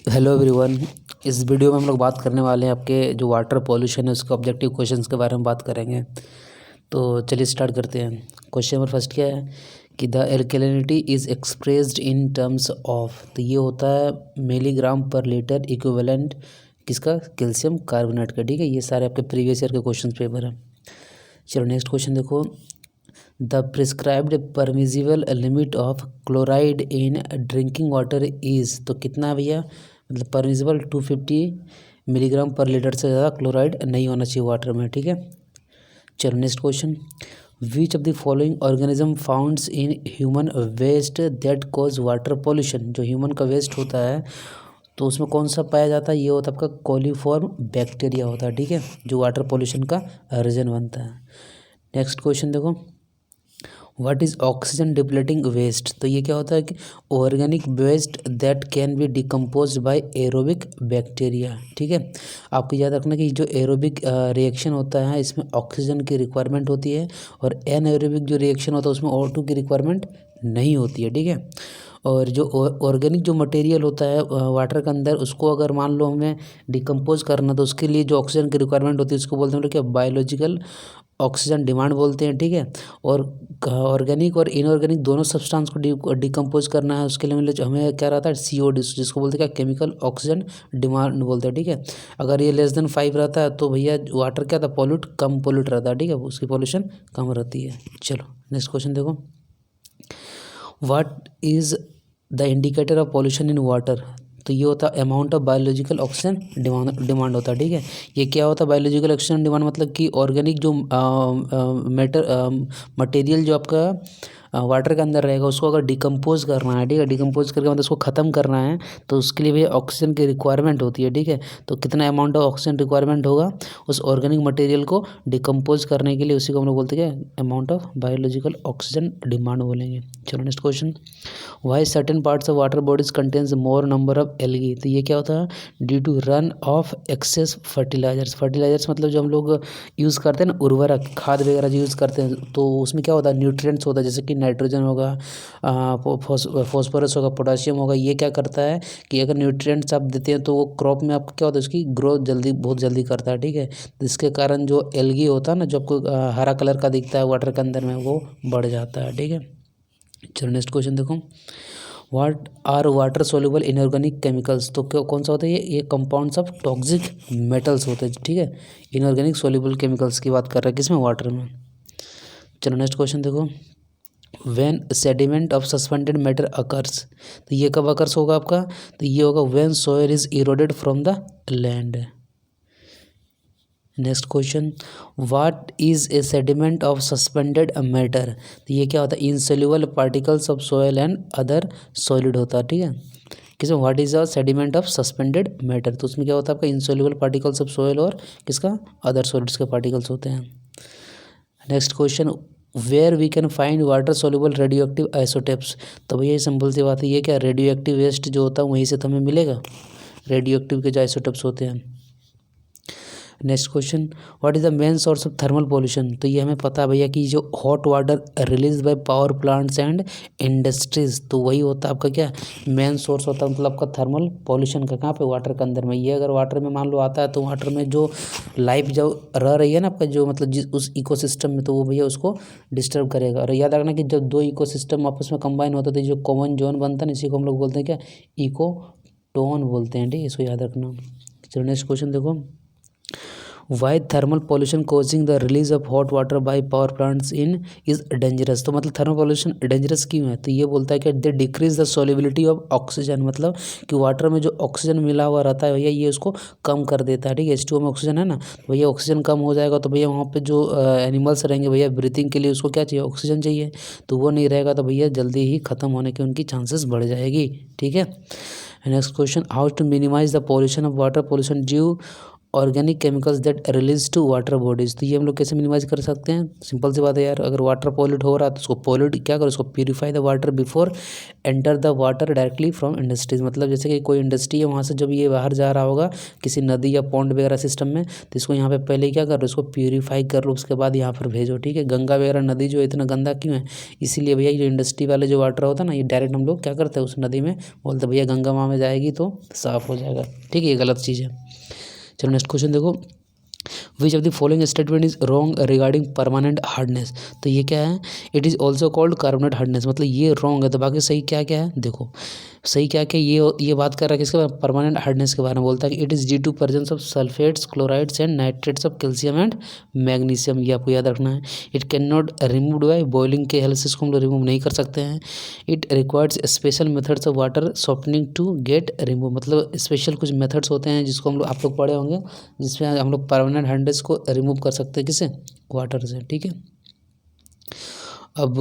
Hello everyone. इस video में हम लोग बात करने वाले हैं आपके जो वाटर पॉल्यूशन है उसके ऑब्जेक्टिव क्वेश्चंस के बारे में बात करेंगे। तो चलिए स्टार्ट करते हैं। क्वेश्चन नंबर फर्स्ट क्या है कि the एल्केलिनिटी is expressed in terms of, तो ये होता है मिलीग्राम पर लीटर इक्विवेलेंट किसका, कैल्शियम कार्बोनेट का। ठीक है, ये सारे आपके प्रीवियस ईयर के क्वेश्चन पेपर है। चलो नेक्स्ट क्वेश्चन देखो। The prescribed permissible limit of chloride in drinking water is, तो कितना है भैया, मतलब परमिजिबल 250 मिलीग्राम पर लीटर से ज़्यादा क्लोराइड नहीं होना चाहिए वाटर में। ठीक है, चलो next question. Which of the following organism founds in human waste that cause water pollution, जो ह्यूमन का वेस्ट होता है तो उसमें कौन सा पाया जाता है, ये होता है आपका कोलीफॉर्म बैक्टीरिया होता है। ठीक है, जो वाटर पॉल्यूशन का रीजन बनता है। नेक्स्ट क्वेश्चन देखो। What is oxygen depleting waste, तो ये क्या होता है कि organic waste that can be decompose by aerobic bacteria. ठीक है, आपको याद रखना कि जो एरोबिक रिएक्शन होता है इसमें ऑक्सीजन की रिक्वायरमेंट होती है और एनएरोबिक जो रिएक्शन होता है उसमें O2 की रिक्वायरमेंट नहीं होती है। ठीक है, और जो ऑर्गेनिक जो मटेरियल होता है वाटर के अंदर, उसको अगर मान लो हमें डिकम्पोज करना तो उसके लिए जो ऑक्सीजन की रिक्वायरमेंट होती है उसको बोलते हैं हम लोग क्या, बायोलॉजिकल ऑक्सीजन डिमांड बोलते हैं। ठीक है, और ऑर्गेनिक और इनऑर्गेनिक दोनों सब्सटेंस को डिकम्पोज करना है, उसके लिए मतलब हमें क्या रहता है CO2, जिसको बोलते हैं क्या, केमिकल ऑक्सीजन डिमांड बोलते हैं। ठीक है, अगर ये लेस देन 5 रहता है तो भैया वाटर क्या था, कम पोल्यूट रहता है। ठीक है, उसकी पॉल्यूशन कम रहती है। चलो नेक्स्ट क्वेश्चन देखो। What is the indicator of pollution in water, तो ये होता है amount of biological oxygen demand होता है। ठीक है, ये क्या होता है बायोलॉजिकल ऑक्सीजन डिमांड, मतलब कि ऑर्गेनिक जो मटेरियल जो आपका वाटर के अंदर रहेगा उसको अगर डिकम्पोज करना है, ठीक है, डिकम्पोज करके मतलब उसको ख़त्म करना है तो उसके लिए भी ऑक्सीजन की रिक्वायरमेंट होती है। ठीक है, तो कितना अमाउंट ऑफ ऑक्सीजन रिक्वायरमेंट होगा उस ऑर्गेनिक मटेरियल को डिकम्पोज करने के लिए, उसी को हम लोग बोलते हैं amount of biological oxygen demand बोलेंगे। चलो next question. Why certain parts of water bodies contains more number of algae, तो ये क्या होता है, due to run off excess fertilisers मतलब जो हम लोग यूज़ करते हैं ना, उर्वरक खाद वगैरह जो यूज़ करते हैं तो उसमें क्या होता है, न्यूट्रिएंट्स होता है, जैसे कि नाइट्रोजन होगा, फॉस्फोरस होगा, पोटाशियम होगा। ये क्या करता है कि अगर न्यूट्रिएंट्स आप देते हैं तो वो क्रॉप में आपका क्या होता है, उसकी ग्रोथ बहुत जल्दी करता है। ठीक है, जिसके कारण जो एल्गी होता है ना, जो आपको हरा कलर का दिखता है वाटर के अंदर में, वो बढ़ जाता है। ठीक है, चलो नेक्स्ट क्वेश्चन देखो। What are water soluble inorganic chemicals, तो कौन सा होता है, ये कंपाउंड्स ऑफ टॉक्सिक मेटल्स होते हैं। ठीक है, इनऑर्गेनिक सोल्यूबल केमिकल्स की बात कर रहे हैं किसमें, वाटर में। चलो नेक्स्ट क्वेश्चन देखो। When sediment of suspended matter occurs, तो ये कब अकर्स होगा आपका, तो ये होगा when soil is eroded from the land. Next question. What is a sediment of suspended matter, तो ये क्या होता है, insoluble particles of soil and other solid होता है। ठीक है, किसमें, what is a sediment of suspended matter, तो उसमें क्या होता है आपका इनसोल्यूबल पार्टिकल्स ऑफ सोयल और किसका, अदर सॉलिड्स के पार्टिकल्स होते हैं। Next question. Where we can find water soluble radio active isotopes, तो भैया ये सिंपल सी बात है, ये क्या रेडियो एक्टिव वेस्ट जो होता है वहीं से तो हमें मिलेगा, रेडियो एक्टिव के जो आइसोटेप्स होते हैं। Next question. What is the main source of thermal pollution, तो ये हमें पता है भैया कि जो hot water release by power plants and industries, तो वही होता है आपका क्या, मेन सोर्स होता है मतलब आपका थर्मल पॉल्यूशन का, कहाँ पे, वाटर के अंदर में। ये अगर वाटर में मान लो आता है तो वाटर में जो लाइफ जो रह रही है ना आपका, जो मतलब जिस उस इकोसिस्टम में, तो वो भैया उसको डिस्टर्ब करेगा। और याद रखना कि जब दो इकोसिस्टम आपस में कंबाइन होता है तो जो कॉमन जोन बनता है ना, इसी को हम लोग बोलते हैं क्या, इको टोन बोलते हैं। ठीक है, इसको याद रखना। चलो नेक्स्ट क्वेश्चन देखो। Why thermal pollution causing the release of hot water by power plants in is dangerous, तो मतलब थर्मल पॉल्यूशन डेंजरस क्यों है, तो ये बोलता है कि they decrease the solubility of oxygen, मतलब कि वाटर में जो ऑक्सीजन मिला हुआ रहता है भैया ये उसको कम कर देता है। ठीक है, H2O में ऑक्सीजन है ना, तो भैया ऑक्सीजन कम हो जाएगा तो भैया वहाँ पे जो एनिमल्स रहेंगे भैया ब्रीथिंग के लिए उसको क्या चाहिए, ऑक्सीजन चाहिए, तो वो नहीं रहेगा तो भैया जल्दी ही ख़त्म होने की उनकी चांसेस बढ़ जाएगी। ठीक है, next question. How to minimise the pollution of water pollution due organic chemicals that release to water bodies. तो ये हम लोग कैसे मिनिमाइज कर सकते हैं? सिंपल सी बात है यार, अगर वाटर पॉल्यूट हो रहा है तो उसको पॉल्यूट क्या करो, उसको purify the water before enter the water directly from industries. मतलब जैसे कि कोई इंडस्ट्री है, वहाँ से जब ये बाहर जा रहा होगा किसी नदी या पॉन्ड वगैरह सिस्टम में, तो इसको यहाँ पे पहले क्या करो, इसको प्यूरिफाई कर लो, उसके बाद यहाँ पर भेजो। ठीक है, गंगा वगैरह नदी जो इतना गंदा क्यों है? इसीलिए भैया ये इंडस्ट्री वाले जो वाटर होता है ना, ये डायरेक्ट हम लोग क्या करते हैं उस नदी में, बोलते भैया गंगा माँ में जाएगी तो साफ़ हो जाएगा। ठीक है, ये गलत चीज़ है। चलो नेक्स्ट क्वेश्चन देखो, विच of the following statement is wrong regarding permanent hardness. तो ये क्या है? It is also called carbonate hardness. मतलब ये रॉन्ग है, तो बाकी सही क्या क्या है देखो। सही क्या क्या, ये बात कर रहा है किसके बारे में? परमानेंट हार्डनेस के बारे में। बोलता है कि it is due to presence of sulphates, chlorides and nitrates of calcium and magnesium. ये आपको याद रखना है। It can not remove by boiling के हेल्प से इसको हम लोग रिमूव नहीं कर सकते हैं। It requires special methods of water softening to get remove. मतलब स्पेशल कुछ मेथड्स होते हैं जिसको हम लोग, आप लोग पढ़े होंगे, जिसमें हम लोग परमानेंट हार्डनेस को रिमूव कर सकते हैं किसे? वाटर से। ठीक है, अब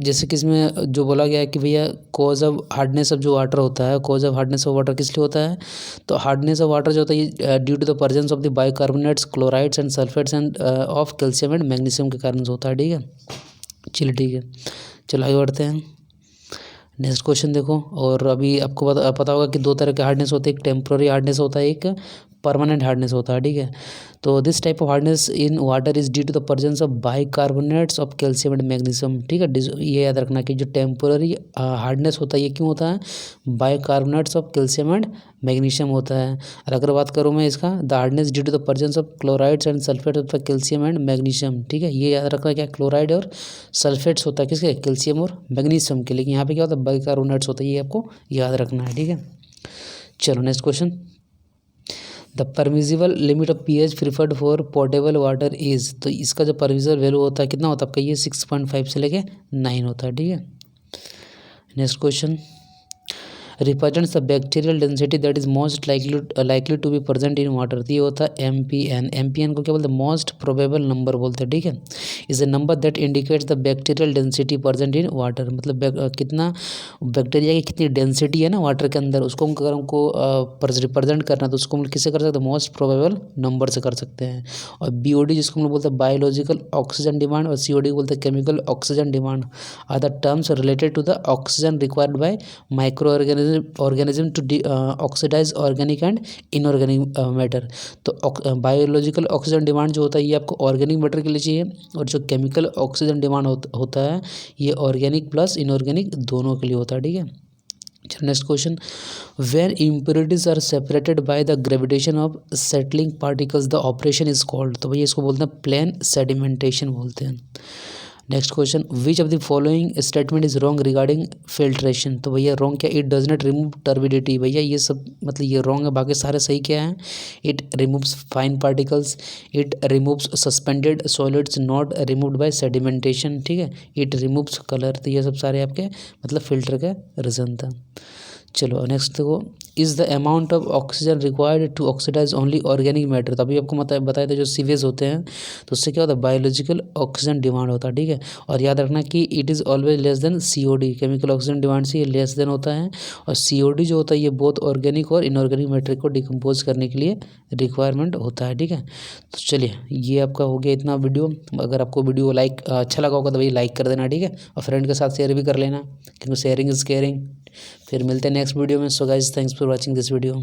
जैसे कि इसमें जो बोला गया है कि भैया कॉज ऑफ हार्डनेस ऑफ जो वाटर होता है, cause of hardness of water किस लिए होता है? तो हार्डनेस ऑफ वाटर जो होता है ये due to the presence of the bicarbonates, chlorides and sulphates and of calcium and magnesium के कारण से होता है। ठीक है, चलिए ठीक है, चलो आगे बढ़ते हैं। नेक्स्ट क्वेश्चन देखो, और अभी आपको पता होगा कि दो तरह के हार्डनेस होते हैं, एक टेम्प्रोरी हार्डनेस होता है, एक परमानेंट हार्डनेस होता है। ठीक है, तो this type of hardness in water is due to the presence of bicarbonates of calcium and magnesium. ठीक है, ये याद रखना कि जो टेम्पोररी हार्डनेस होता है ये क्यों होता है? Bicarbonates of calcium and magnesium होता है। और अगर बात करूँ मैं इसका, the hardness due to the presence of chlorides and sulphate of calcium and magnesium. ठीक है, ये याद रखना क्या क्लोराइड और सल्फेट्स होता है किसके? कैल्शियम और मैग्नीशियम के। लेकिन यहाँ पे क्या होता है? बाइकार्बोनेट्स होता है, ये आपको याद रखना है। ठीक है, चलो next question, the permissible limit of pH preferred for portable water is. तो इसका जो परमिजिबल वैल्यू होता है कितना होता है आपका? ये 6.5 से लेके 9 होता है। ठीक है, next question, represents the bacterial density that is most likely to be present in water. ये होता है एमपीएन। एमपीएन को क्या बोलते हैं? मोस्ट प्रोबेबल नंबर बोलते हैं। ठीक है, is a number that indicates the bacterial density present in water. मतलब कितना बैक्टीरिया की कितनी डेंसिटी है ना वाटर के अंदर, उसको अगर हमको रिप्रेजेंट करना है तो उसको हम किससे कर सकते हैं? मोस्ट प्रोबेबल नंबर से कर सकते हैं। और बीओडी जिसको हम लोग बोलते हैं बायोलॉजिकल ऑक्सीजन डिमांड, और सीओडी बोलते हैं chemical oxygen demand, are the terms related to the oxygen required by micro organism to oxidise organic and inorganic matter. तो बायोलॉजिकल ऑक्सीजन डिमांड जो होता है ये आपको ऑर्गेनिक मैटर के लिए चाहिए, और जो केमिकल ऑक्सीजन डिमांड होता है ये ऑर्गेनिक प्लस इनऑर्गेनिक दोनों के लिए होता है। ठीक है, next question, where impurities are separated by the gravitation of settling particles the operation is called. तो भैया इसको बोलते हैं प्लेन सेडिमेंटेशन बोलते हैं। Next question, which of the following statement is wrong regarding filtration. तो भैया रॉन्ग क्या? It does not remove turbidity. भैया ये सब मतलब ये रॉन्ग है, बाकी सारे सही क्या है? It removes fine particles, it removes suspended solids not removed by sedimentation. ठीक है, इट रिमूव्स कलर। तो ये सब सारे आपके मतलब फिल्टर का रीजन था। चलो नेक्स्ट देखो, is the amount of oxygen required to oxidise only organic matter. तभी आपको बताया था जो सीवेज होते हैं तो उससे क्या होता है? बायोलॉजिकल ऑक्सीजन डिमांड होता है। ठीक है, और याद रखना कि it is always less than COD. Chemical oxygen demand से ये लेस देन होता है, और सीओडी जो होता है ये बोथ ऑर्गेनिक और इनऑर्गेनिक मैटर को डिकम्पोज करने के लिए रिक्वायरमेंट होता है। ठीक है, तो चलिए ये आपका हो गया इतना वीडियो। अगर आपको वीडियो लाइक अच्छा लगा होगा तो भाई लाइक कर देना। ठीक है, और फ्रेंड के साथ शेयर भी कर लेना, क्योंकि शेयरिंग इज़ केयरिंग। फिर मिलते हैं नेक्स्ट वीडियो में। So guys, thanks for watching this video.